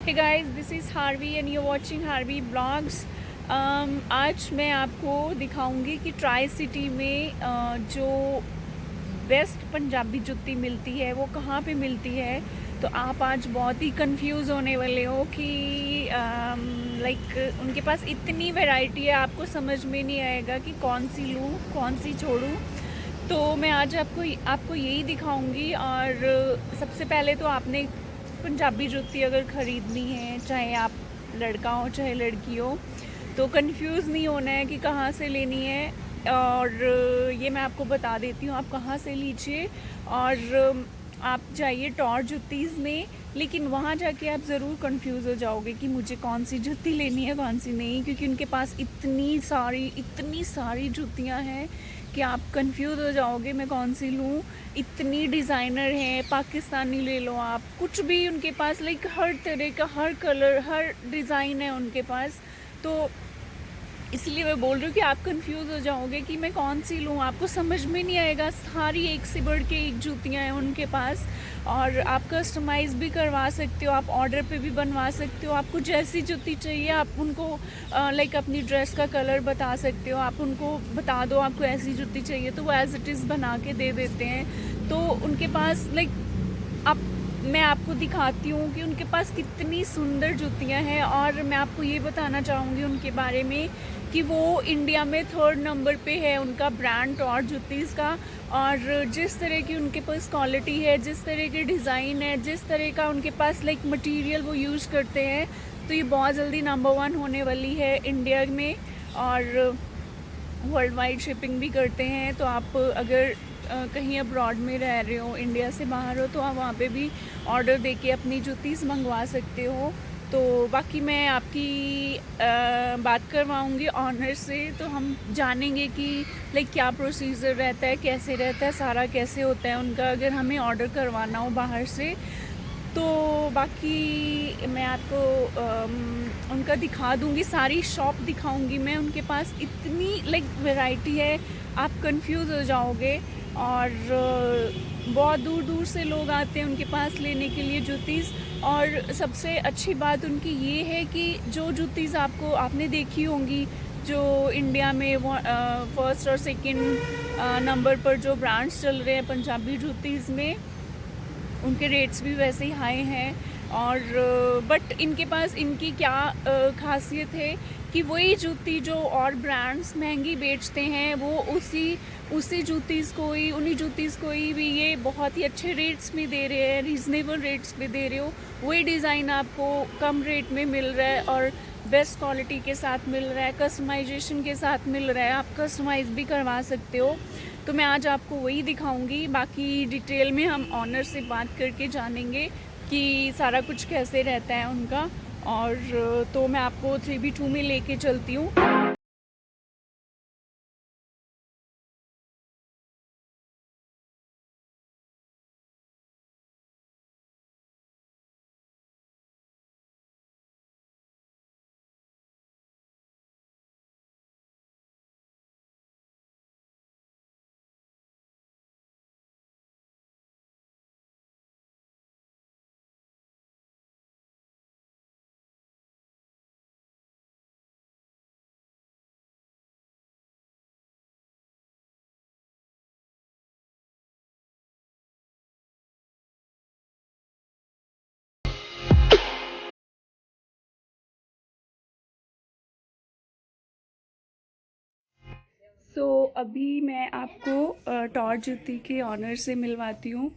Hey guys, this is Harvey and you're watching Harvey Vlogs. आज मैं आपको दिखाऊंगी कि ट्राई सिटी में जो बेस्ट पंजाबी जुत्ती मिलती है वो कहाँ पे मिलती है। तो आप आज बहुत ही कंफ्यूज होने वाले हो कि लाइक उनके पास इतनी वैरायटी है, आपको समझ में नहीं आएगा कि कौन सी लूँ कौन सी छोड़ूँ। तो मैं आज आपको यही दिखाऊंगी। और सबसे पहले तो आपने पंजाबी जुत्ती अगर ख़रीदनी है, चाहे आप लड़का हो चाहे लड़की हो, तो कंफ्यूज नहीं होना है कि कहाँ से लेनी है। और ये मैं आपको बता देती हूँ आप कहाँ से लीजिए। और आप जाइए टॉर जुत्तीज़ में, लेकिन वहाँ जाके आप ज़रूर कंफ्यूज हो जाओगे कि मुझे कौन सी जुत्ती लेनी है कौन सी नहीं, क्योंकि उनके पास इतनी सारी जुत्तियाँ हैं कि आप कंफ्यूज हो जाओगे मैं कौन सी लूँ। इतनी डिज़ाइनर हैं, पाकिस्तानी ले लो आप, कुछ भी उनके पास, लाइक हर तरह का, हर कलर, हर डिज़ाइन है उनके पास। तो इसलिए मैं बोल रही हूँ कि आप कंफ्यूज हो जाओगे कि मैं कौन सी लूँ, आपको समझ में नहीं आएगा। सारी एक से बढ़ के एक जूतियाँ हैं उनके पास, और आप कस्टमाइज़ भी करवा सकते हो, आप ऑर्डर पे भी बनवा सकते हो। आपको जैसी जूती चाहिए आप उनको लाइक अपनी ड्रेस का कलर बता सकते हो, आप उनको बता दो आपको ऐसी जूती चाहिए तो वो एज़ इट इज़ बना के दे देते हैं। तो उनके पास लाइक आप मैं आपको दिखाती हूँ कि उनके पास कितनी सुंदर जूतियाँ हैं। और मैं आपको ये बताना चाहूँगी उनके बारे में कि वो इंडिया में 3rd नंबर पे है उनका ब्रांड टॉर जूतीज़ का। और जिस तरह की उनके पास क्वालिटी है, जिस तरह के डिज़ाइन है, जिस तरह का उनके पास लाइक मटेरियल वो यूज़ करते हैं, तो ये बहुत जल्दी नंबर 1 होने वाली है इंडिया में। और वर्ल्ड वाइड शिपिंग भी करते हैं। तो आप अगर कहीं अब्रॉड में रह रहे हो, इंडिया से बाहर हो, तो आप वहाँ पे भी ऑर्डर देके अपनी जूतीज़ मंगवा सकते हो। तो बाकी मैं आपकी बात करवाऊँगी ऑनर से, तो हम जानेंगे कि लाइक क्या प्रोसीजर रहता है, कैसे रहता है, सारा कैसे होता है उनका अगर हमें ऑर्डर करवाना हो बाहर से। तो बाकी मैं आपको उनका दिखा दूँगी, सारी शॉप दिखाऊँगी मैं। उनके पास इतनी लाइक वैरायटी है, आप कंफ्यूज हो जाओगे। और बहुत दूर दूर से लोग आते हैं उनके पास लेने के लिए जूतीज़। और सबसे अच्छी बात उनकी ये है कि जो जूतीज़ आपने देखी होंगी, जो इंडिया में वो 1st और 2nd नंबर पर जो ब्रांड्स चल रहे हैं पंजाबी जूतीज़ में, उनके रेट्स भी वैसे ही हाई हैं। और बट इनके पास इनकी क्या खासियत है कि वही जूती जो और ब्रांड्स महंगी बेचते हैं, वो उसी जूतीज़ को ही, उन्हीं जूतीज़ को ही भी ये बहुत ही अच्छे रेट्स में दे रहे हैं, रीज़नेबल रेट्स पे दे रहे हो। वही डिज़ाइन आपको कम रेट में मिल रहा है और बेस्ट क्वालिटी के साथ मिल रहा है, कस्टमाइजेशन के साथ मिल रहा है, आप कस्टमाइज़ भी करवा सकते हो। तो मैं आज आपको वही दिखाऊंगी। बाकी डिटेल में हम ऑनर से बात करके जानेंगे कि सारा कुछ कैसे रहता है उनका। और तो मैं आपको 3B2 में लेके चलती हूँ। तो अभी मैं आपको टॉर जूती के ऑनर से मिलवाती हूँ।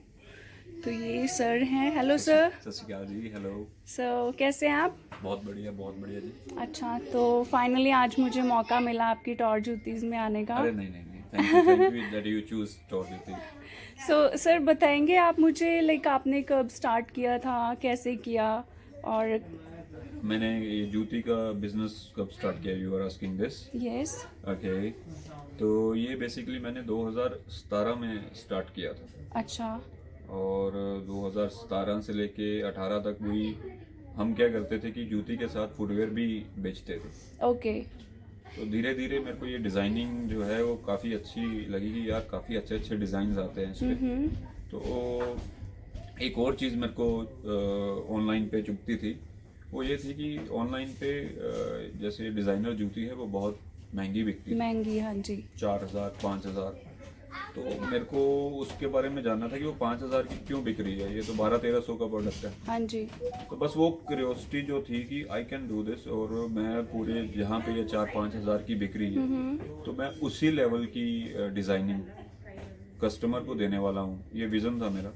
तो ये सर हैं। Hello sir. सत श्री अकाल जी। हेलो। सर कैसे हैं आप? बहुत बढ़िया जी। अच्छा, तो फाइनली आज मुझे मौका मिला आपकी टॉर जूतीज़ में आने का। अरे नहीं नहीं नहीं, thank you that you choose टॉर्जुती। सर बताएंगे आप मुझे लाइक आपने कब स्टार्ट किया था, कैसे किया? और मैंने ये जूती का बिजनेस कब स्टार्ट किया, you are asking this? Yes. Okay. तो ये बेसिकली मैंने 2017 में स्टार्ट किया था। अच्छा। और 2017 से लेके 18 तक भी हम क्या करते थे कि जूती के साथ फुटवेयर भी बेचते थे। ओके। तो धीरे धीरे मेरे को ये डिज़ाइनिंग जो है वो काफ़ी अच्छी लगी कि यार काफ़ी अच्छे अच्छे डिज़ाइन आते हैं इस पे। तो एक और चीज़ मेरे को ऑनलाइन पे चुभती थी वो ये थी कि ऑनलाइन पे जैसे डिज़ाइनर जूती है वो बहुत महंगी बिकती थी, महंगी, हाँ जी। 4,000 5,000। तो मेरे को उसके बारे में जानना था कि वो 5,000 की क्यों बिक रही है, ये तो 1200-1300 का प्रोडक्ट है। हाँ जी। तो बस वो क्यूरियोसिटी जो थी कि आई कैन डू दिस, और मैं पूरे जहाँ पे ये 4-5 हज़ार की बिक रही है तो मैं उसी लेवल की डिज़ाइनिंग कस्टमर को देने वाला हूँ, ये विज़न था मेरा।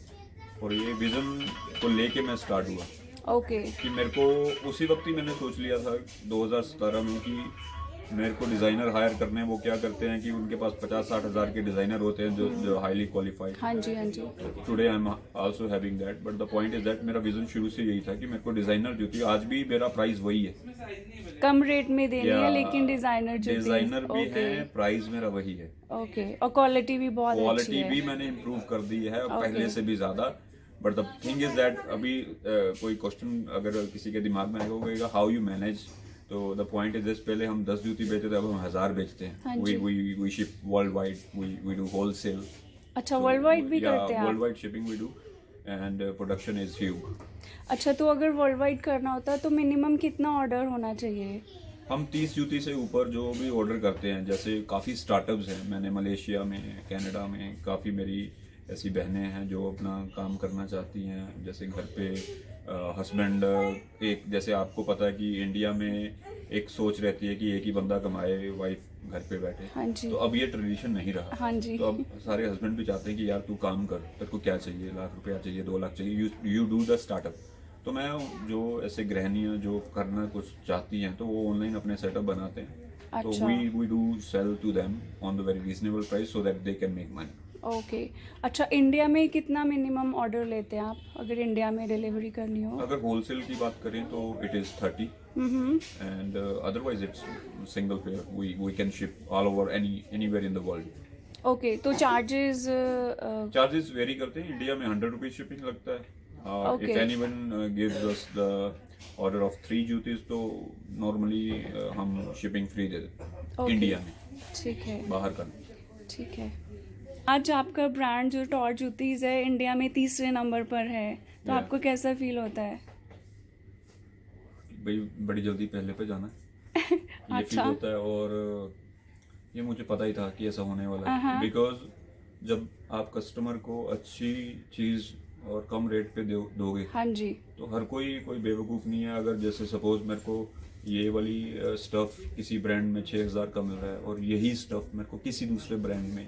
और ये विज़न को लेके मैं स्टार्ट हुआ ओके। कि मेरे को उसी वक्त ही मैंने सोच लिया था 2017 में कि मेरे को डिज़ाइनर हायर करने हैं। वो क्या करते हैं कि उनके पास 50-60 हज़ार के डिज़ाइनर होते हैं जो हाईली क्वालिफाइड। हाँ जी, हाँ जी। Today I am also having that, but the point is that मेरा विजन शुरू से यही था कि मेरे को डिज़ाइनर जूती, आज भी मेरा प्राइस वही है, कम रेट में देनी या है लेकिन डिजाइनर जूती। डिज़ाइनर भी ओके। है, प्राइस मेरा वही है। ओके, और क्वालिटी भी बहुत अच्छी क्वालिटी है। भी मैंने इम्प्रूव कर दी है ओके। पहले से भी ज़्यादा। But the thing is that अभी कोई क्वेश्चन अगर किसी के दिमाग में आएगा, वो कहेगा हाउ यू मैनेज। तो द पॉइंट इज दिस, पहले हम 10 जूती बेचते थे, अब हम 1000 बेचते हाँ हैं। जी। We ship worldwide, we do wholesale. अच्छा, वर्ल्ड वाइड भी या करते हैं वर्ल्ड आप? Wide shipping we do, and production is huge. अच्छा, तो अगर वर्ल्ड वाइड करना होता है तो मिनिमम कितना ऑर्डर होना चाहिए? हम 30 जूती से ऊपर जो भी ऑर्डर करते हैं, जैसे काफ़ी स्टार्टअप्स हैं, मैंने मलेशिया में, कनाडा में काफ़ी मेरी ऐसी बहनें हैं जो अपना काम करना चाहती हैं। जैसे घर पे हस्बैंड, एक जैसे आपको पता है कि इंडिया में एक सोच रहती है कि एक ही बंदा कमाए, वाइफ घर पे बैठे। हाँ जी। तो अब ये ट्रेडिशन नहीं रहा। हाँ जी। तो अब सारे हस्बैंड भी चाहते हैं कि यार तू काम कर, तेरे को क्या चाहिए, लाख रुपया चाहिए, 2 लाख चाहिए, यू डू द स्टार्टअप। तो मैं जो ऐसे गृहणियाँ जो करना कुछ चाहती हैं तो वो ऑनलाइन अपने सेटअप बनाते हैं। तो अच्छा। We do sell to them on the very reasonable price so that they can make money. Okay. अच्छा, इंडिया में कितना मिनिमम ऑर्डर लेते हैं आप, अगर इंडिया में डिलीवरी करनी हो? अगर होलसेल की बात करें तो it is 30, and otherwise it's single pair, we can ship all over anywhere in the world. Okay, तो चार्जेस? चार्जेस वेरी करते हैं। इंडिया में 100 रुपीज शिपिंग लगता है। If okay. Anyone gives us the order of 3 जूतीज तो normally हम shipping free दे देते हैं ओके, इंडिया में, ठीक है। बाहर का नहीं। ठीक है। आज आपका ब्रांड जो टॉर जूतीज़ है इंडिया में तीसरे नंबर पर है, तो Yeah. आपको कैसा फील होता है? भाई बड़ी जल्दी पहले पे जाना है, ये फील अच्छा। होता है। और ये मुझे पता ही था कि ऐसा होने वाला है, हाँ। बिकॉज जब आप कस्टमर को अच्छी चीज़ और कम रेट पे दोगे हाँ जी। तो हर कोई बेवकूफ़ नहीं है। अगर जैसे सपोज मेरे को ये वाली स्टफ़ किसी ब्रांड में 6,000 का मिल रहा है और यही स्टफ़ मेरे को किसी दूसरे ब्रांड में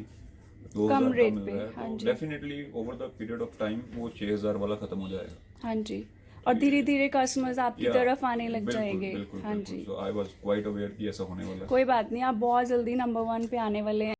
2,000 कम का रेट मिल पे, रहा है, हाँ तो जी। Definitely over the period of time वो 6,000 वाला ख़त्म हो जाएगा। हाँ जी, और धीरे धीरे कस्टमर्स आपकी या तरफ आने लग बिल्कुल जाएंगे। बिल्कुल हाँ बिल्कुल। जी। सो आई वाज क्वाइट अवेयर कि ऐसा होने वाला है। कोई बात नहीं, आप बहुत जल्दी नंबर 1 पे आने वाले हैं।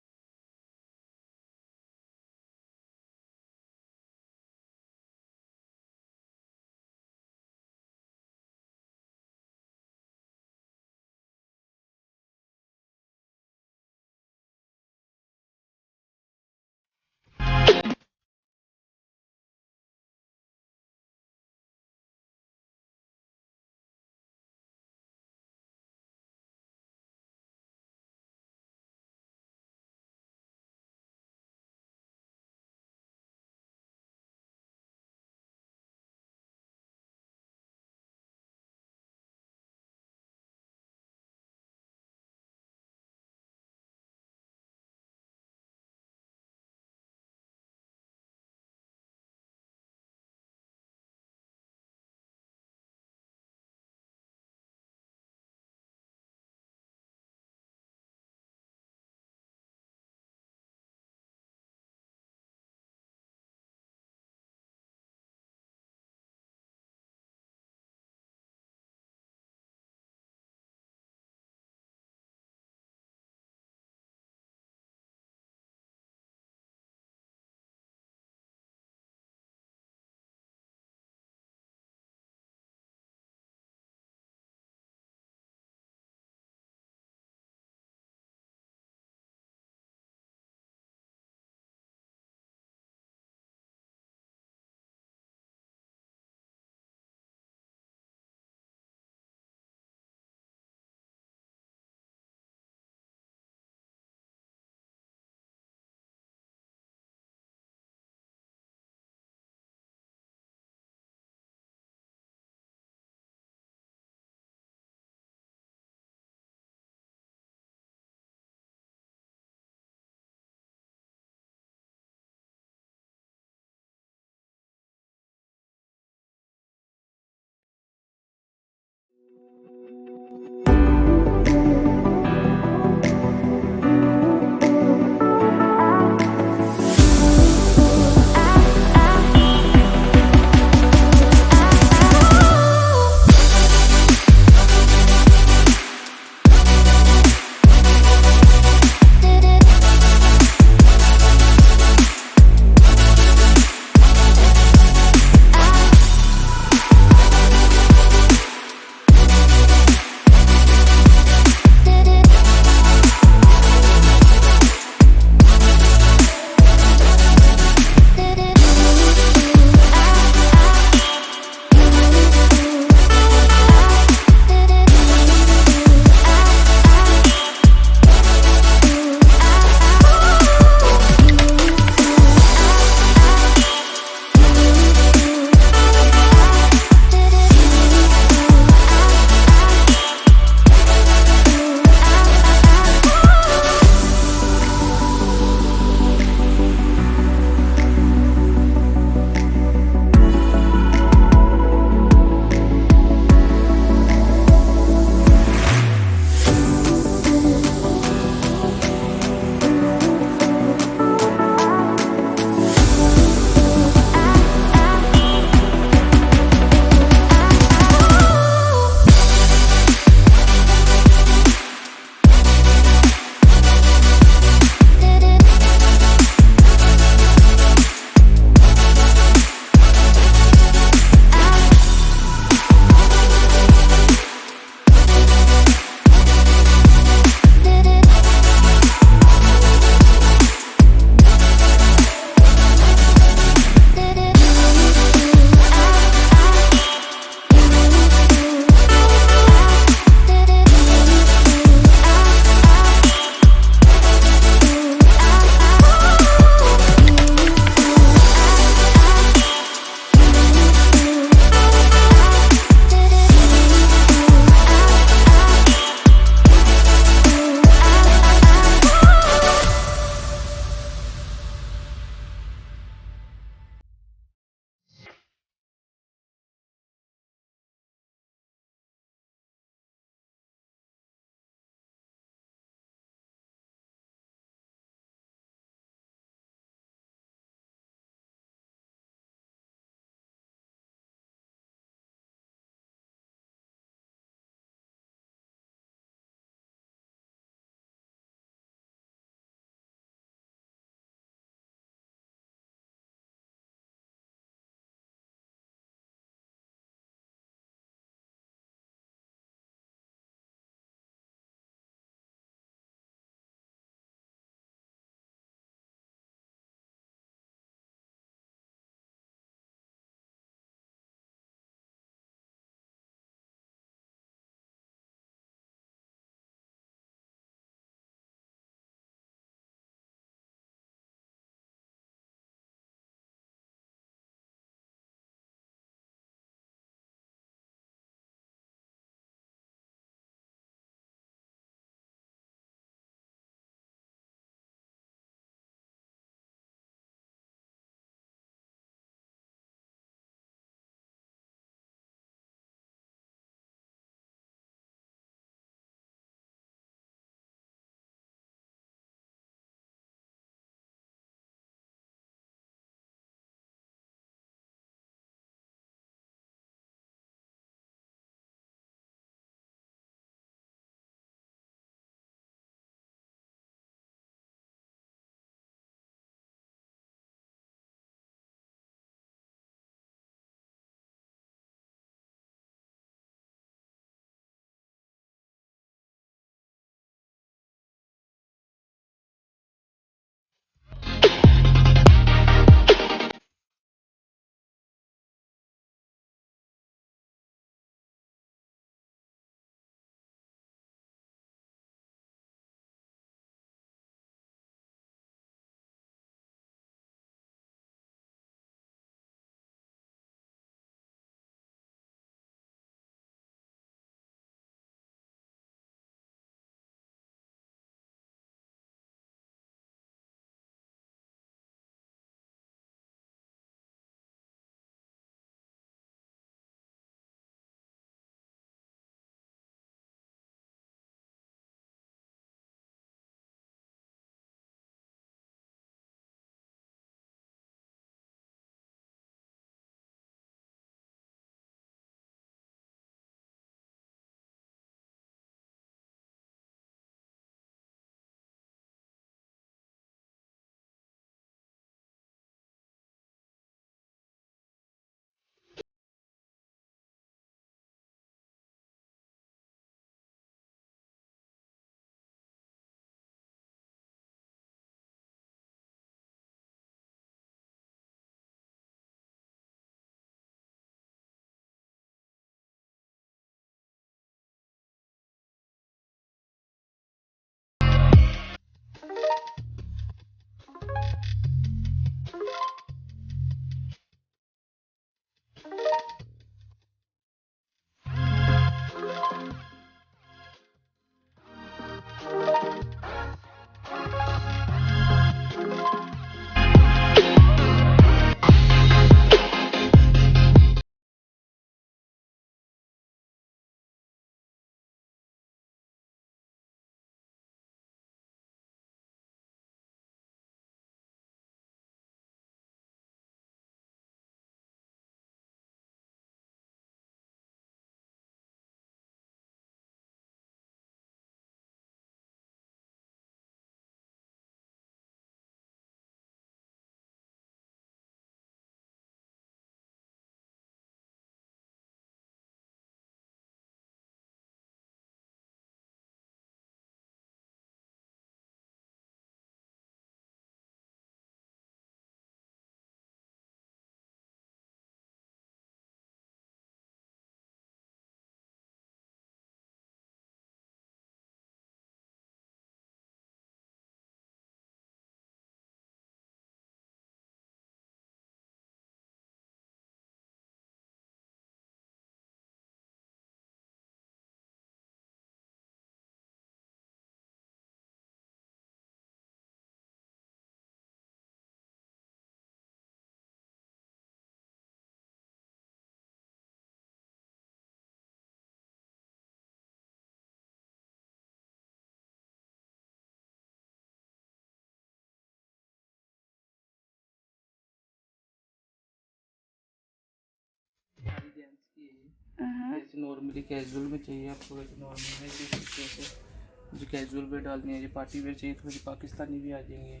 जेंट्स की है। हाँ। जैसे नॉर्मली कैजुअल में चाहिए आपको, वैसे नॉर्मल में देख सकते हो। जो कैजुअल वेयर डालनी है, ये पार्टी वेयर चाहिए, थोड़ी पाकिस्तानी भी आ जाएंगे।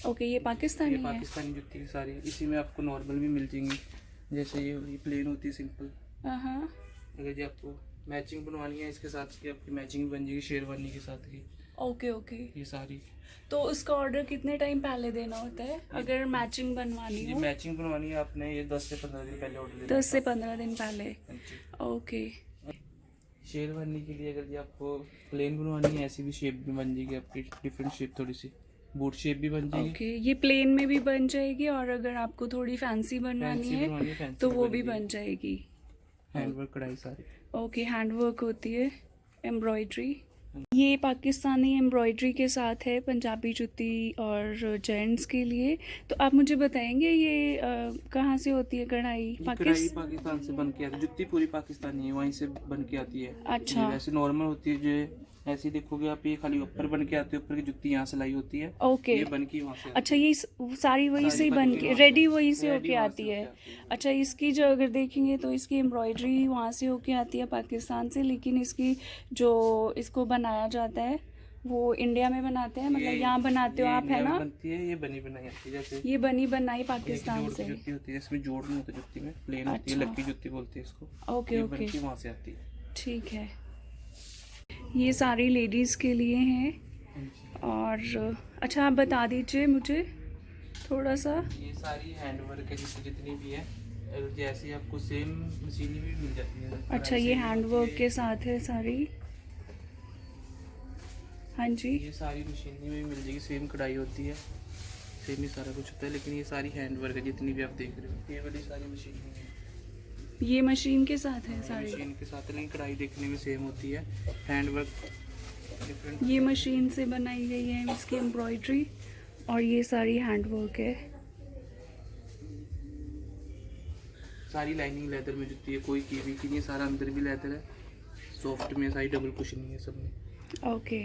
ओके, ये ये पाकिस्तानी है। पाकिस्तानी जुत्ती की सारी इसी में आपको नॉर्मल भी मिल जाएंगी। जैसे ये प्लेन होती है सिंपल। हाँ। अगर ये आपको मैचिंग बनवानी है इसके साथ की, आपकी मैचिंग बन जाएगी शेरवानी के साथ की। Okay okay. ये सारी तो उसका ऑर्डर कितने टाइम पहले देना होता है अगर मैचिंग बनवानी ये हो? मैचिंग बनवानी है आपने, ये 10 से 15 दिन पहले ऑर्डर देना 10 से 15 दिन पहले। है। ओके। शेरवानी के लिए अगर ये आपको प्लेन बनवानी है, ऐसी भी शेप भी बन जाएगी आपकी, डिफरेंट शेप, थोड़ी सी बूट शेप भी बन जाएगी। ओके, ये प्लेन में भी बन जाएगी और अगर आपको थोड़ी फैंसी बनवानी फैंसी है बनवानी है, फैंसी तो भी वो बन भी जाएगी। बन जाएगी। हैंडवर्क कढ़ाई सारी। ओके, हैंडवर्क होती है, एम्ब्रॉयडरी। ये पाकिस्तानी एम्ब्रॉयडरी के साथ है पंजाबी जुत्ती और जेंट्स के लिए। तो आप मुझे बताएंगे ये कहाँ से होती है कढ़ाई? ये कढ़ाई पाकिस्तान से बन के आती है, जुत्ती पूरी पाकिस्तानी है, वहीं से बन के आती है। अच्छा। ये वैसे नॉर्मल होती है, जो ऐसी देखोगे आप, ये खाली ऊपर बन के आती है, ऊपर की जुत्ती यहाँ सिलाई होती है। ओके। ये बन के वहाँ से अच्छा, ये सारी वही से ही बन के रेडी वही से होके आती है। अच्छा, इसकी जो अगर देखेंगे तो इसकी एम्ब्रॉयडरी वहाँ से होके आती है पाकिस्तान से, लेकिन इसकी जो इसको बनाया जाता है वो इंडिया में बनाते हैं, मतलब यहाँ बनाते हो आप, है ना? बनती है, ये बनी बनाई आती है। जैसे ये बनी बनाई एक पाकिस्तान जोड़ से। की जुत्ती होती है, इसमें जोड़ नहीं होता जुत्ती में, प्लेन होती है, अच्छा। लक्की जुत्ती बोलते हैं इसको। ओके ये ओके, बन के वहाँ से आती है। ठीक है। ये सारी लेडीज़ के लिए हैं। और अच्छा, आप बता दीजिए मुझे थोड़ा सा। ये सारी हैंडवर्क है, जितनी भी है, जैसे आपको सेम मशीनी भी मिल जाती है। अच्छा, ये हैंडवर्क के साथ है सारी। हाँ जी। ये सारी मशीनी में भी मिल जाएगी, सेम कढ़ाई होती है, सेम ही सारा कुछ होता है, लेकिन ये सारी हैंडवर्क है जितनी भी आप देख रहे हो। ये वाली सारी मशीन है, ये मशीन के साथ है सारी। मशीन के साथ, लेकिन कढ़ाई देखने में सेम होती है। Handwork different. ये मशीन से बनाई गई है इसकी एम्ब्रॉयडरी, और ये सारी हैंडवर्क है। सारी लाइनिंग लेदर में जुत्ती है, कोई कीवी की नहीं, सारा अंदर भी लेदर है, सॉफ्ट में, सारी डबल कुशनिंग है सब में। ओके,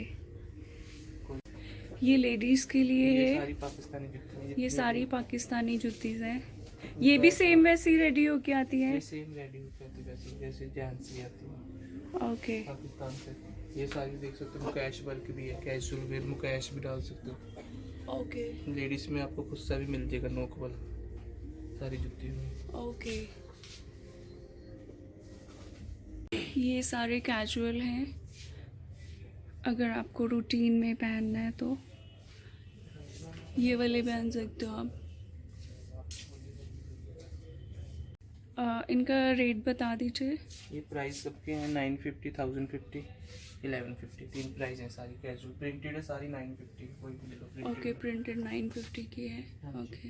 ये लेडीज़ के लिए ये है। सारी पाकिस्तानी जुत्ती है, ये सारी पाकिस्तानी जुत्तीज़ हैं। ये भी सेम वैसी रेडी होके आती है? ये सेम रेडी होती है वैसे, जैसे जेंट्स की आती है ओके पाकिस्तान से। ये सारी देख सकते हो, मुकैश वर्क भी है, कैजुअल वेयर मुकैश भी डाल सकते हो। ओके लेडीज में आपको खुद सा भी मिल जाएगा नोक वाला, सारी जुत्ती में। ओके। ये सारे कैजुअल हैं, अगर आपको रूटीन में पहनना है तो ये वाले पहन सकते हो आप। इनका रेट बता दीजिए। ये प्राइस सबके हैं 950, 1050। 1150, 3 प्राइस है सारी। कैजुअल प्रिंटेड है सारी 950, कोई भी ले लो प्रिंटेड। ओके, प्रिंटेड 950 की है। हाँ जी। ओके,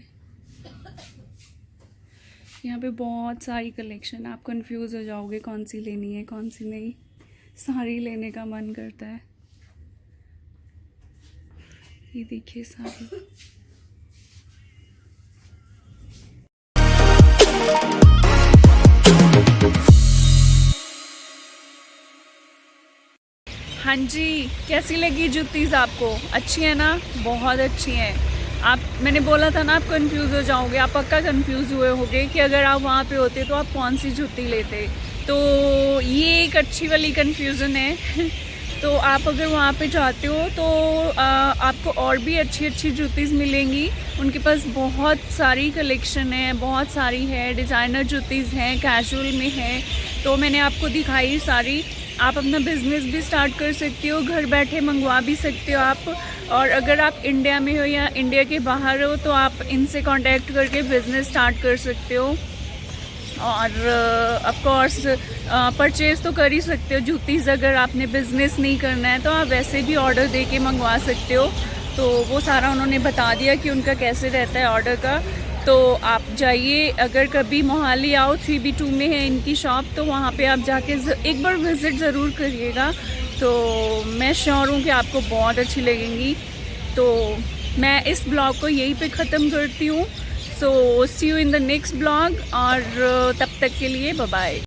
यहाँ पे बहुत सारी कलेक्शन, आप कंफ्यूज हो जाओगे कौन सी लेनी है कौन सी नहीं, सारी लेने का मन करता है। ये देखिए सारी। हाँ जी, कैसी लगी जूतीज़ आपको? अच्छी है ना? बहुत अच्छी हैं। आप, मैंने बोला था ना आप कंफ्यूज हो जाओगे, आप पक्का कंफ्यूज हुए होगे कि अगर आप वहाँ पे होते तो आप कौन सी जूती लेते। तो ये एक अच्छी वाली कंफ्यूजन है। तो आप अगर वहाँ पे जाते हो तो आपको और भी अच्छी अच्छी जूतीज़ मिलेंगी। उनके पास बहुत सारी कलेक्शन है, बहुत सारी है, डिज़ाइनर जूतीज़ हैं, कैजुअल में है। तो मैंने आपको दिखाई सारी। आप अपना बिज़नेस भी स्टार्ट कर सकते हो, घर बैठे मंगवा भी सकते हो आप। और अगर आप इंडिया में हो या इंडिया के बाहर हो तो आप इनसे कांटेक्ट करके बिज़नेस स्टार्ट कर सकते हो। और ऑफ कोर्स परचेज़ तो कर ही सकते हो जूतीज़। अगर आपने बिज़नेस नहीं करना है तो आप वैसे भी ऑर्डर दे के मंगवा सकते हो। तो वो सारा उन्होंने बता दिया कि उनका कैसे रहता है ऑर्डर का। तो आप जाइए, अगर कभी मोहाली आओ 3B2 में है इनकी शॉप, तो वहाँ पे आप जाके एक बार विज़िट ज़रूर करिएगा। तो मैं श्योर हूँ कि आपको बहुत अच्छी लगेंगी। तो मैं इस ब्लॉग को यहीं पे ख़त्म करती हूँ। So see you in the next blog, और तब तक के लिए बाय बाय।